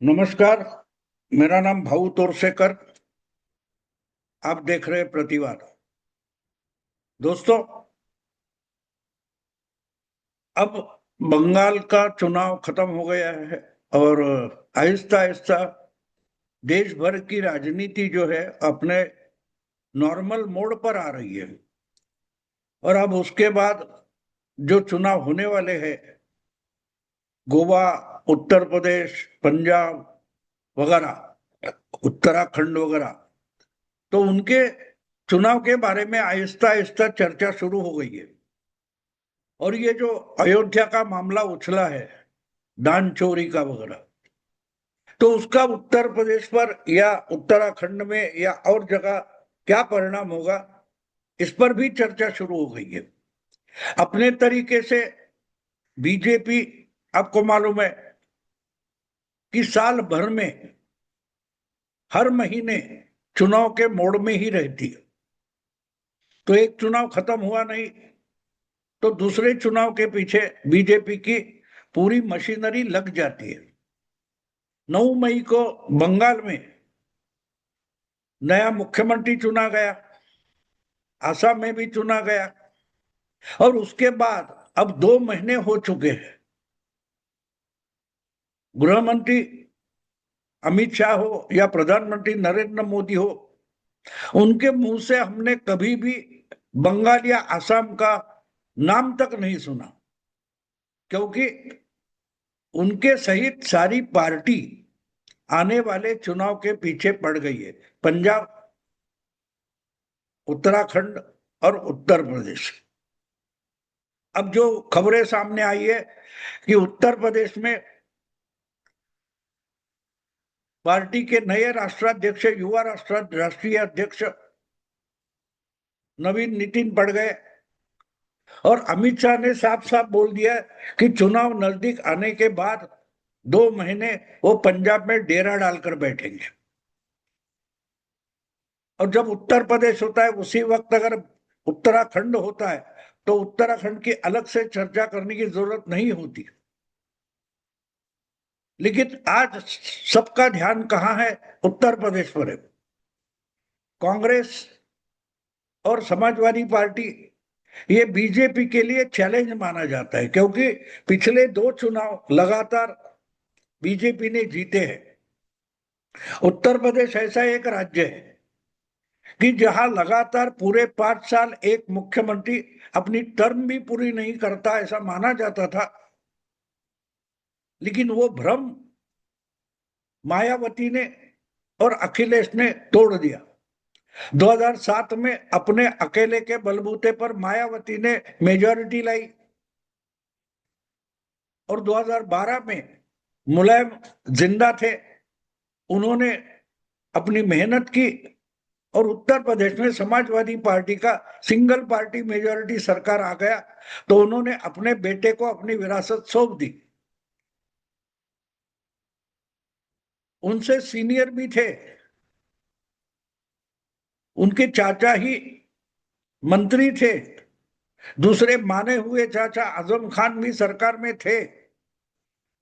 नमस्कार। मेरा नाम भाऊ तोरसेकर। आप देख रहे हैं प्रतिवाद। दोस्तों, अब बंगाल का चुनाव खत्म हो गया है और आहिस्ता आहिस्ता देश भर की राजनीति जो है अपने नॉर्मल मोड पर आ रही है। और अब उसके बाद जो चुनाव होने वाले हैं, गोवा, उत्तर प्रदेश, पंजाब वगैरह, उत्तराखंड वगैरह, तो उनके चुनाव के बारे में आहिस्ता आहिस्ता चर्चा शुरू हो गई है। और ये जो अयोध्या का मामला उछला है, दान चोरी का वगैरह, तो उसका उत्तर प्रदेश पर या उत्तराखंड में या और जगह क्या परिणाम होगा, इस पर भी चर्चा शुरू हो गई है। अपने तरीके से बीजेपी, आपको मालूम है कि साल भर में हर महीने चुनाव के मोड़ में ही रहती है। तो एक चुनाव खत्म हुआ नहीं तो दूसरे चुनाव के पीछे बीजेपी की पूरी मशीनरी लग जाती है। 9 मई को बंगाल में नया मुख्यमंत्री चुना गया, असम में भी चुना गया, और उसके बाद अब 2 महीने हो चुके हैं। गृह मंत्री अमित शाह हो या प्रधानमंत्री नरेंद्र मोदी हो, उनके मुंह से हमने कभी भी बंगाल या असम का नाम तक नहीं सुना, क्योंकि उनके सहित सारी पार्टी आने वाले चुनाव के पीछे पड़ गई है। पंजाब, उत्तराखंड और उत्तर प्रदेश। अब जो खबरें सामने आई है कि उत्तर प्रदेश में पार्टी के नए राष्ट्राध्यक्ष, युवा राष्ट्रीय अध्यक्ष नवीन नितिन पड़ गए, और अमित शाह ने साफ साफ बोल दिया कि चुनाव नजदीक आने के बाद 2 महीने वो पंजाब में डेरा डालकर बैठेंगे। और जब उत्तर प्रदेश होता है उसी वक्त अगर उत्तराखंड होता है तो उत्तराखंड की अलग से चर्चा करने की जरूरत नहीं होती। लेकिन आज सबका ध्यान कहाँ है? उत्तर प्रदेश पर है। कांग्रेस और समाजवादी पार्टी, ये बीजेपी के लिए चैलेंज माना जाता है, क्योंकि पिछले 2 चुनाव लगातार बीजेपी ने जीते हैं। उत्तर प्रदेश ऐसा एक राज्य है कि जहां लगातार पूरे 5 साल एक मुख्यमंत्री अपनी टर्म भी पूरी नहीं करता, ऐसा माना जाता था। लेकिन वो भ्रम मायावती ने और अखिलेश ने तोड़ दिया। 2007 में अपने अकेले के बलबूते पर मायावती ने मेजॉरिटी लाई, और 2012 में मुलायम जिंदा थे, उन्होंने अपनी मेहनत की, और उत्तर प्रदेश में समाजवादी पार्टी का सिंगल पार्टी मेजॉरिटी सरकार आ गया, तो उन्होंने अपने बेटे को अपनी विरासत सौंप दी। उनसे सीनियर भी थे, उनके चाचा ही मंत्री थे। दूसरे माने हुए चाचा आजम खान भी सरकार में थे।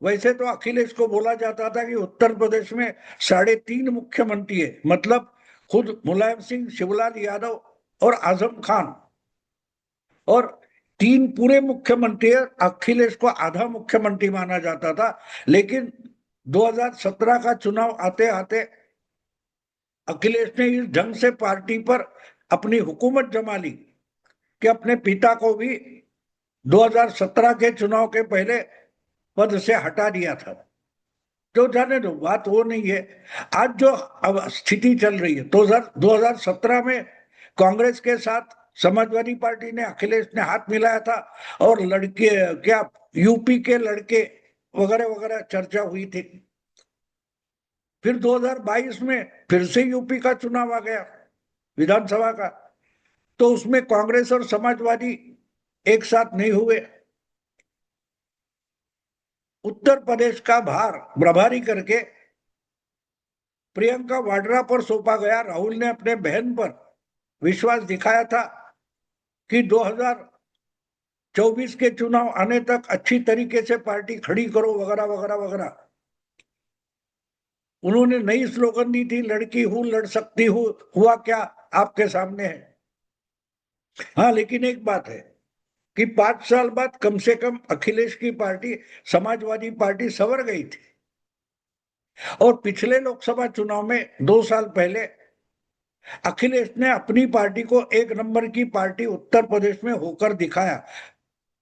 वैसे तो अखिलेश को बोला जाता था कि उत्तर प्रदेश में 3.5 मुख्यमंत्री है, मतलब खुद मुलायम सिंह, शिवलाल यादव और आजम खान, और 3 पूरे मुख्यमंत्री है। अखिलेश को आधा मुख्यमंत्री माना जाता था। लेकिन 2017 का चुनाव आते आते अखिलेश ने इस ढंग से पार्टी पर अपनी हुकूमत जमा ली कि अपने पिता को भी 2017 के चुनाव के पहले पद से हटा दिया था। जो जाने दो, बात वो नहीं है। आज जो अब स्थिति चल रही है, 2017 में कांग्रेस के साथ समाजवादी पार्टी ने, अखिलेश ने हाथ मिलाया था, और लड़के क्या, यूपी के लड़के वगैरह वगैरह चर्चा हुई थी। फिर 2022 में फिर से यूपी का चुनाव आ गया, विधानसभा का, तो उसमें कांग्रेस और समाजवादी एक साथ नहीं हुए। उत्तर प्रदेश का भार प्रभारी करके प्रियंका वाड्रा पर सौंपा गया। राहुल ने अपने बहन पर विश्वास दिखाया था कि 2024 के चुनाव आने तक अच्छी तरीके से पार्टी खड़ी करो, वगैरह वगैरह वगैरह। उन्होंने नई स्लोगन दी थी, लड़की हूं लड़ सकती हूं, हुआ क्या आपके सामने है। हाँ, लेकिन एक बात है कि 5 साल बाद कम से कम अखिलेश की पार्टी, समाजवादी पार्टी संवर गई थी। और पिछले लोकसभा चुनाव में 2 साल पहले अखिलेश ने अपनी पार्टी को एक नंबर की पार्टी उत्तर प्रदेश में होकर दिखाया,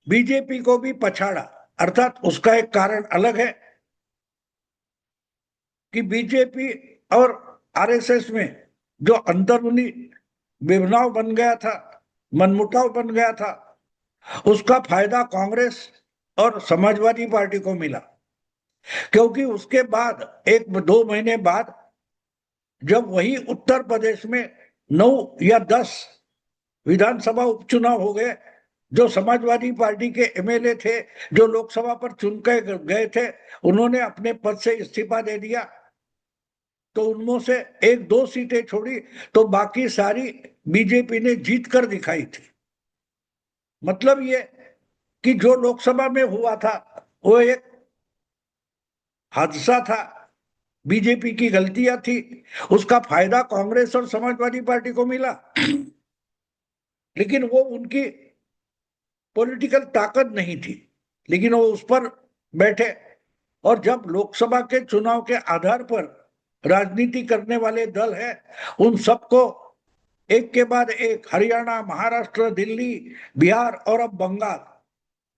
बीजेपी को भी पछाड़ा। अर्थात उसका एक कारण अलग है कि बीजेपी और आरएसएस में जो अंदरूनी विभनाव बन गया था, मनमुटाव बन गया था, उसका फायदा कांग्रेस और समाजवादी पार्टी को मिला। क्योंकि उसके बाद 1-2 महीने बाद जब वही उत्तर प्रदेश में 9 या 10 विधानसभा उपचुनाव हो गए, जो समाजवादी पार्टी के एमएलए थे, जो लोकसभा पर चुन के गए थे, उन्होंने अपने पद से इस्तीफा दे दिया। तो उनमें से 1-2 सीटें छोड़ी तो बाकी सारी बीजेपी ने जीत कर दिखाई थी। मतलब ये कि जो लोकसभा में हुआ था वो एक हादसा था, बीजेपी की गलतियां थी, उसका फायदा कांग्रेस और समाजवादी पार्टी को मिला। लेकिन वो उनकी पॉलिटिकल ताकत नहीं थी, लेकिन वो उस पर बैठे। और जब लोकसभा के चुनाव के आधार पर राजनीति करने वाले दल हैं, उन सबको एक के बाद एक हरियाणा, महाराष्ट्र, दिल्ली, बिहार और अब बंगाल,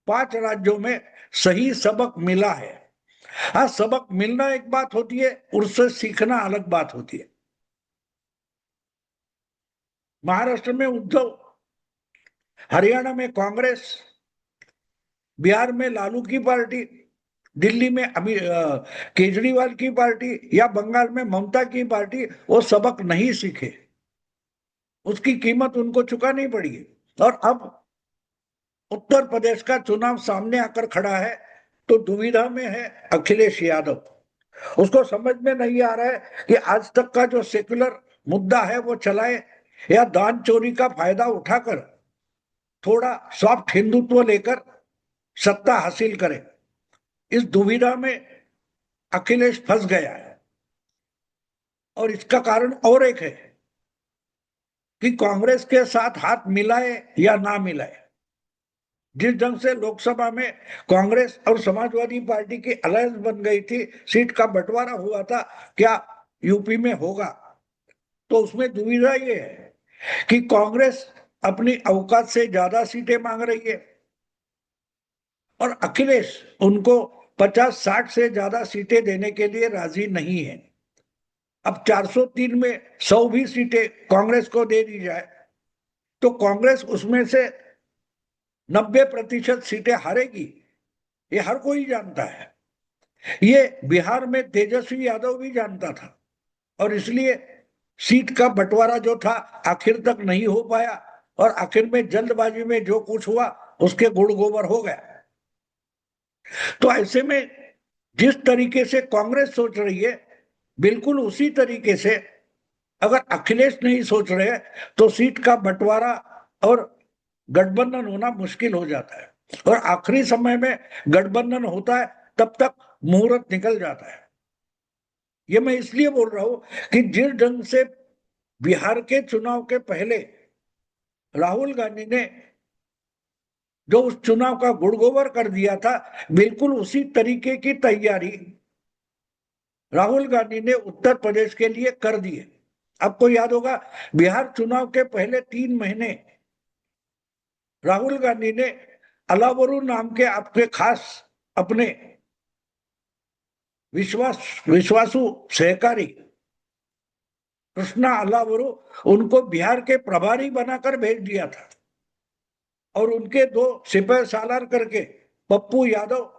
5 राज्यों में सही सबक मिला है। हाँ, सबक मिलना एक बात होती है, उससे सीखना अलग बात होती है। महाराष्ट्र में उद्धव, हरियाणा में कांग्रेस, बिहार में लालू की पार्टी, दिल्ली में अभी केजरीवाल की पार्टी या बंगाल में ममता की पार्टी, वो सबक नहीं सीखे, उसकी कीमत उनको चुकानी पड़ी। और अब उत्तर प्रदेश का चुनाव सामने आकर खड़ा है तो दुविधा में है अखिलेश यादव। उसको समझ में नहीं आ रहा है कि आज तक का जो सेक्युलर मुद्दा है वो चलाए या दान चोरी का फायदा उठाकर थोड़ा सॉफ्ट हिंदुत्व लेकर सत्ता हासिल करे। इस दुविधा में अखिलेश फंस गया है। और इसका कारण और एक है कि कांग्रेस के साथ हाथ मिलाए या ना मिलाए। जिस ढंग से लोकसभा में कांग्रेस और समाजवादी पार्टी की अलायंस बन गई थी, सीट का बंटवारा हुआ था, क्या यूपी में होगा? तो उसमें दुविधा ये है कि कांग्रेस अपनी औकात से ज्यादा सीटें मांग रही है और अखिलेश उनको 50-60 से ज्यादा सीटें देने के लिए राजी नहीं है। अब 403 में 100 भी सीटें कांग्रेस को दे दी जाए तो कांग्रेस उसमें से 90% सीटें हारेगी, ये हर कोई जानता है। ये बिहार में तेजस्वी यादव भी जानता था और इसलिए सीट का बंटवारा जो था आखिर तक नहीं हो पाया और आखिर में जल्दबाजी में जो कुछ हुआ उसके गुड़ गोबर हो गया। तो ऐसे में जिस तरीके से कांग्रेस सोच रही है, बिल्कुल उसी तरीके से अगर अखिलेश नहीं सोच रहे तो सीट का बंटवारा और गठबंधन होना मुश्किल हो जाता है। और आखिरी समय में गठबंधन होता है तब तक मुहूर्त निकल जाता है। ये मैं इसलिए बोल रहा हूं कि जिस ढंग से बिहार के चुनाव के पहले राहुल गांधी ने जो उस चुनाव का गुड़गोबर कर दिया था, बिल्कुल उसी तरीके की तैयारी राहुल गांधी ने उत्तर प्रदेश के लिए कर दी है। आपको याद होगा, बिहार चुनाव के पहले 3 महीने राहुल गांधी ने अलावरू नाम के आपके खास अपने विश्वासु सहकारी कृष्णा अलावरू, उनको बिहार के प्रभारी बनाकर भेज दिया था। और उनके 2 सिपह सालार करके पप्पू यादव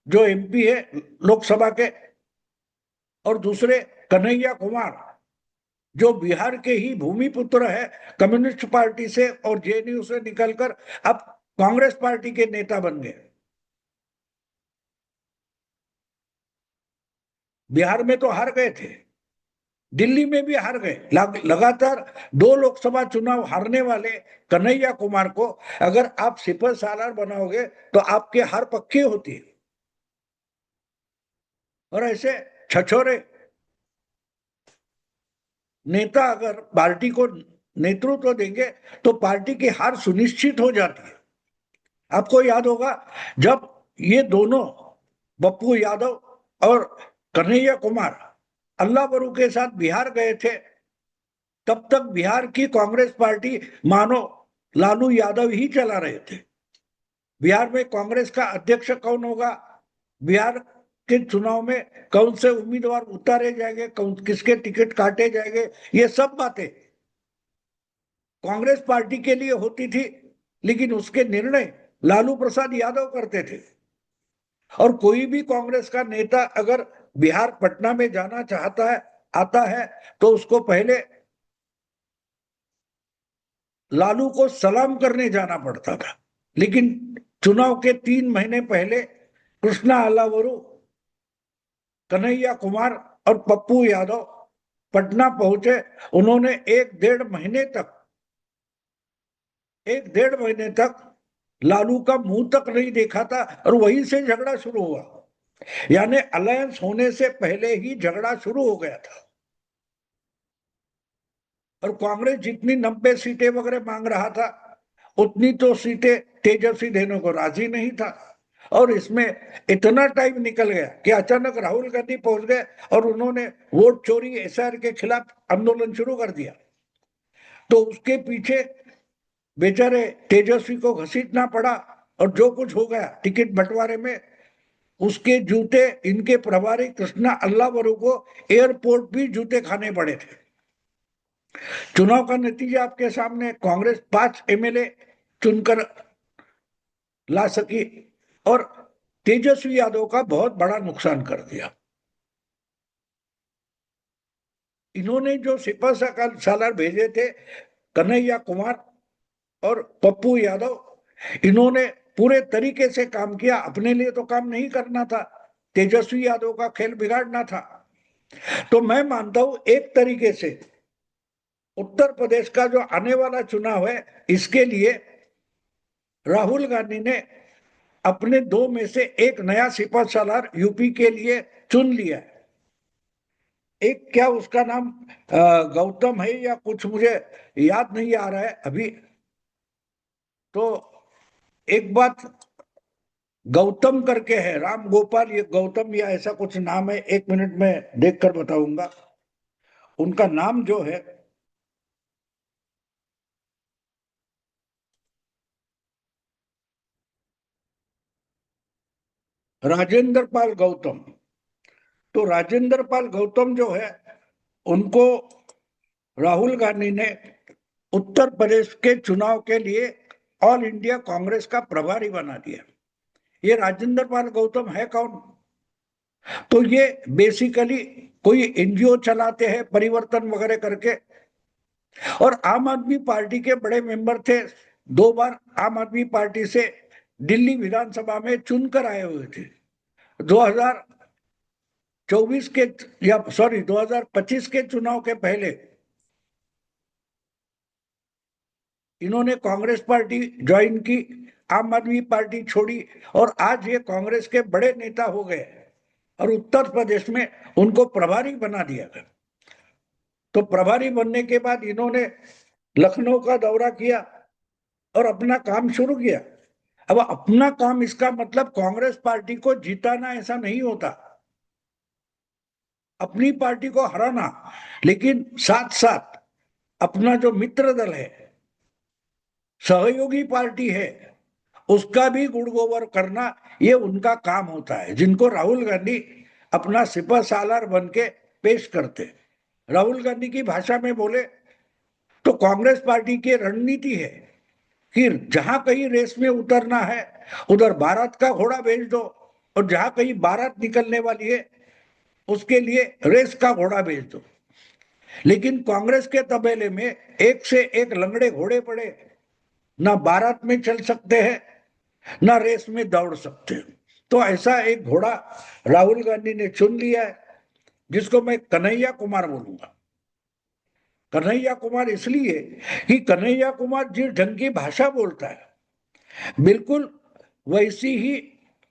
जो एमपी है लोकसभा के, और दूसरे कन्हैया कुमार जो बिहार के ही भूमिपुत्र है, कम्युनिस्ट पार्टी से और जेएनयू से निकलकर अब कांग्रेस पार्टी के नेता बन गए। बिहार में तो हार गए थे, दिल्ली में भी हार गए। लगातार 2 लोकसभा चुनाव हारने वाले कन्हैया कुमार को अगर आप सिपह सालार बनाओगे तो आपकी हार पक्की होती है। और ऐसे छछोरे नेता अगर पार्टी को नेतृत्व देंगे तो पार्टी की हार सुनिश्चित हो जाती है। आपको याद होगा जब ये दोनों पप्पू यादव और कन्हैया कुमार अल्लाह बरू के साथ बिहार गए थे, तब तक बिहार की कांग्रेस पार्टी मानो लालू यादव ही चला रहे थे। बिहार में कांग्रेस का अध्यक्ष कौन होगा, बिहार के चुनाव में कौन से उम्मीदवार उतारे जाएंगे, कौन किसके टिकट काटे जाएंगे, ये सब बातें कांग्रेस पार्टी के लिए होती थी, लेकिन उसके निर्णय लालू प्रसाद यादव करते थे। और कोई भी कांग्रेस का नेता अगर बिहार पटना में जाना चाहता है, आता है, तो उसको पहले लालू को सलाम करने जाना पड़ता था। लेकिन चुनाव के 3 महीने पहले कृष्णा अलावरू, कन्हैया कुमार और पप्पू यादव पटना पहुंचे। उन्होंने एक डेढ़ महीने तक लालू का मुंह तक नहीं देखा था और वहीं से झगड़ा शुरू हुआ। यानी अलायंस होने से पहले ही झगड़ा शुरू हो गया था। और कांग्रेस जितनी 90 सीटें वगैरह मांग रहा था, उतनी तो सीटें तेजस्वी देने को राजी नहीं था। और इसमें इतना टाइम निकल गया कि अचानक राहुल गांधी पहुंच गए और उन्होंने वोट चोरी एसआर के खिलाफ आंदोलन शुरू कर दिया। तो उसके पीछे बेचारे तेजस्वी को घसीटना पड़ा और जो कुछ हो गया टिकट बंटवारे में, उसके जूते इनके प्रभारी कृष्णा अल्लावरू को एयरपोर्ट भी जूते खाने पड़े थे। चुनाव का नतीजा आपके सामने, कांग्रेस 5 एमएलए चुनकर ला सकी और तेजस्वी यादव का बहुत बड़ा नुकसान कर दिया। इन्होंने जो सिपह सालार भेजे थे, कन्हैया कुमार और पप्पू यादव, इन्होंने पूरे तरीके से काम किया। अपने लिए तो काम नहीं करना था, तेजस्वी यादव का खेल बिगाड़ना था। तो मैं मानता हूं एक तरीके से उत्तर प्रदेश का जो आने वाला चुनाव है, इसके लिए राहुल गांधी ने अपने 2 में से एक नया सिपह सालार यूपी के लिए चुन लिया है। एक क्या उसका नाम गौतम है या कुछ, मुझे याद नहीं आ रहा है अभी। तो एक बात, गौतम करके है, राम गोपाल ये गौतम या ऐसा कुछ नाम है, 1 मिनट में देखकर बताऊंगा उनका नाम जो है। राजेंद्र पाल गौतम। तो राजेंद्र पाल गौतम जो है, उनको राहुल गांधी ने उत्तर प्रदेश के चुनाव के लिए ऑल इंडिया कांग्रेस का प्रभारी बना दिया। ये राजेंद्र पाल गौतम है कौन? तो ये बेसिकली कोई एनजीओ चलाते हैं परिवर्तन वगैरह करके, और आम आदमी पार्टी के बड़े मेंबर थे। 2 बार आम आदमी पार्टी से दिल्ली विधानसभा में चुनकर आए हुए थे। 2024 के, या सॉरी 2025 के चुनाव के पहले इन्होंने कांग्रेस पार्टी ज्वाइन की, आम आदमी पार्टी छोड़ी और आज ये कांग्रेस के बड़े नेता हो गए और उत्तर प्रदेश में उनको प्रभारी बना दिया गया। तो प्रभारी बनने के बाद इन्होंने लखनऊ का दौरा किया और अपना काम शुरू किया। अब अपना काम, इसका मतलब कांग्रेस पार्टी को जिताना ऐसा नहीं होता, अपनी पार्टी को हराना, लेकिन साथ साथ अपना जो मित्र दल है, सहयोगी पार्टी है, उसका भी गुणगोबर करना, ये उनका काम होता है, जिनको राहुल गांधी अपना सिपह सालार बन के पेश करते। राहुल गांधी की भाषा में बोले तो कांग्रेस पार्टी की रणनीति है कि जहां कहीं रेस में उतरना है उधर भारत का घोड़ा भेज दो, और जहां कहीं भारत निकलने वाली है उसके लिए रेस का घोड़ा भेज दो। लेकिन कांग्रेस के तबेले में एक से एक लंगड़े घोड़े पड़े, ना भारत में चल सकते हैं ना रेस में दौड़ सकते हैं। तो ऐसा एक घोड़ा राहुल गांधी ने चुन लिया है, जिसको मैं कन्हैया कुमार बोलूंगा। कन्हैया कुमार इसलिए कि कन्हैया कुमार जिस ढंग की भाषा बोलता है, बिल्कुल वैसी ही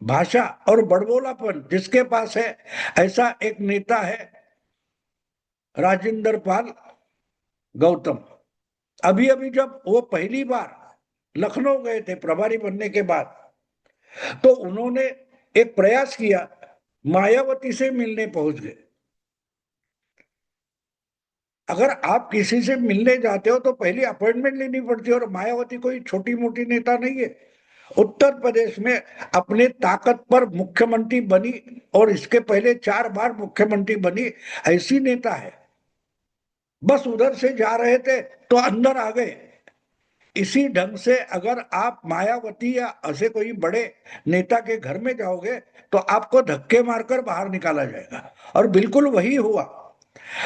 भाषा और बड़बोलापन जिसके पास है, ऐसा एक नेता है राजेंद्र पाल गौतम। अभी अभी जब वो पहली बार लखनऊ गए थे प्रभारी बनने के बाद, तो उन्होंने एक प्रयास किया, मायावती से मिलने पहुंच गए। अगर आप किसी से मिलने जाते हो तो पहले अपॉइंटमेंट लेनी पड़ती है, और मायावती कोई छोटी मोटी नेता नहीं है। उत्तर प्रदेश में अपने ताकत पर मुख्यमंत्री बनी, और इसके पहले 4 बार मुख्यमंत्री बनी, ऐसी नेता है। बस उधर से जा रहे थे तो अंदर आ गए। इसी ढंग से अगर आप मायावती या ऐसे कोई बड़े नेता के घर में जाओगे तो आपको धक्के मारकर बाहर निकाला जाएगा, और बिल्कुल वही हुआ।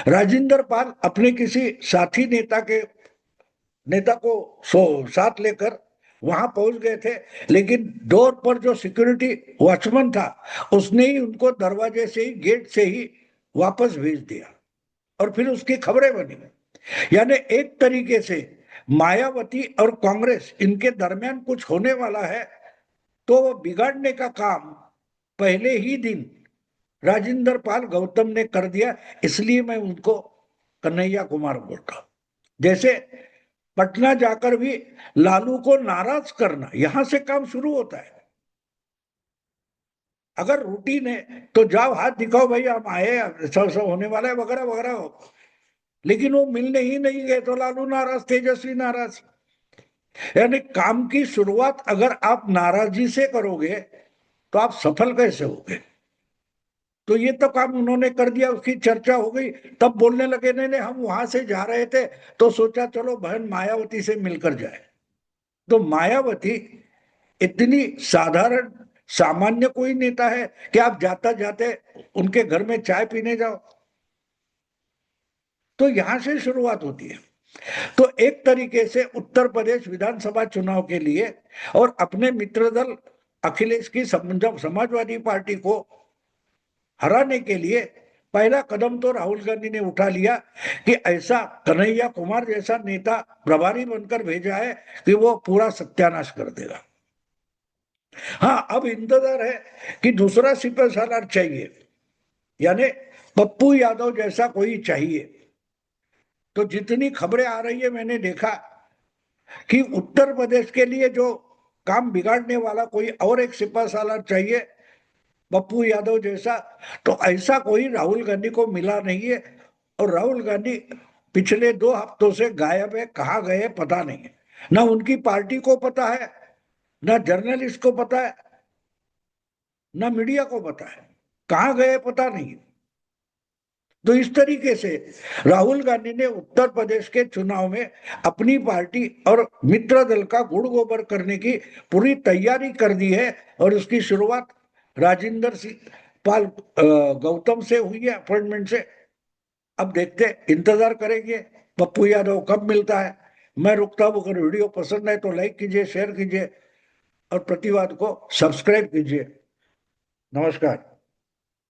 राजेंद्र पाल अपने किसी साथी नेता को साथ लेकर वहां पहुंच गए थे, लेकिन डोर पर जो सिक्योरिटी वॉचमैन था उसने ही उनको दरवाजे से ही, गेट से ही वापस भेज दिया, और फिर उसकी खबरें बनी। यानी एक तरीके से मायावती और कांग्रेस इनके दरमियान कुछ होने वाला है, तो वो बिगाड़ने का काम पहले ही दिन राजेंद्र पाल गौतम ने कर दिया। इसलिए मैं उनको कन्हैया कुमार बोलता हूं। जैसे पटना जाकर भी लालू को नाराज करना, यहां से काम शुरू होता है। अगर रूटीन है तो जाओ हाथ दिखाओ, भाई हम आए, सब होने वाला है वगैरह वगैरह हो। लेकिन वो मिलने ही नहीं गए तो लालू नाराज, तेजस्वी नाराज। यानी काम की शुरुआत अगर आप नाराजगी से करोगे तो आप सफल कैसे होगे। तो ये तो काम उन्होंने कर दिया, उसकी चर्चा हो गई, तब बोलने लगे नहीं नहीं हम वहां से जा रहे थे तो सोचा चलो बहन मायावती से मिलकर जाए। तो मायावती इतनी साधारण सामान्य कोई नेता है कि आप जाता जाते उनके घर में चाय पीने जाओ। तो यहां से शुरुआत होती है। तो एक तरीके से उत्तर प्रदेश विधानसभा चुनाव के लिए और अपने मित्र दल अखिलेश की समाजवादी पार्टी को हराने के लिए पहला कदम तो राहुल गांधी ने उठा लिया कि ऐसा कन्हैया कुमार जैसा नेता प्रभारी बनकर भेजा है कि वो पूरा सत्यानाश कर देगा। हाँ, अब इंतजार है कि दूसरा सिपह सालार चाहिए, यानी पप्पू यादव जैसा कोई चाहिए। तो जितनी खबरें आ रही है मैंने देखा कि उत्तर प्रदेश के लिए जो काम बिगाड़ने वाला कोई और एक सिपह सालार चाहिए, पप्पू यादव जैसा। तो ऐसा कोई राहुल गांधी को मिला नहीं है, और राहुल गांधी पिछले 2 हफ्तों से गायब है, कहाँ गए पता नहीं है। ना उनकी पार्टी को पता है, ना जर्नलिस्ट को पता है, ना मीडिया को पता है, कहाँ गए पता नहीं। तो इस तरीके से राहुल गांधी ने उत्तर प्रदेश के चुनाव में अपनी पार्टी और मित्र दल का गुड़ गोबर करने की पूरी तैयारी कर दी है, और उसकी शुरुआत राजेंद्र सिंह पाल गौतम से हुई है, अपॉइंटमेंट से। अब देखते, इंतजार करेंगे पप्पू यादव कब मिलता है। मैं रुकता हूं। अगर वीडियो पसंद है तो लाइक कीजिए, शेयर कीजिए, और प्रतिवाद को सब्सक्राइब कीजिए। नमस्कार।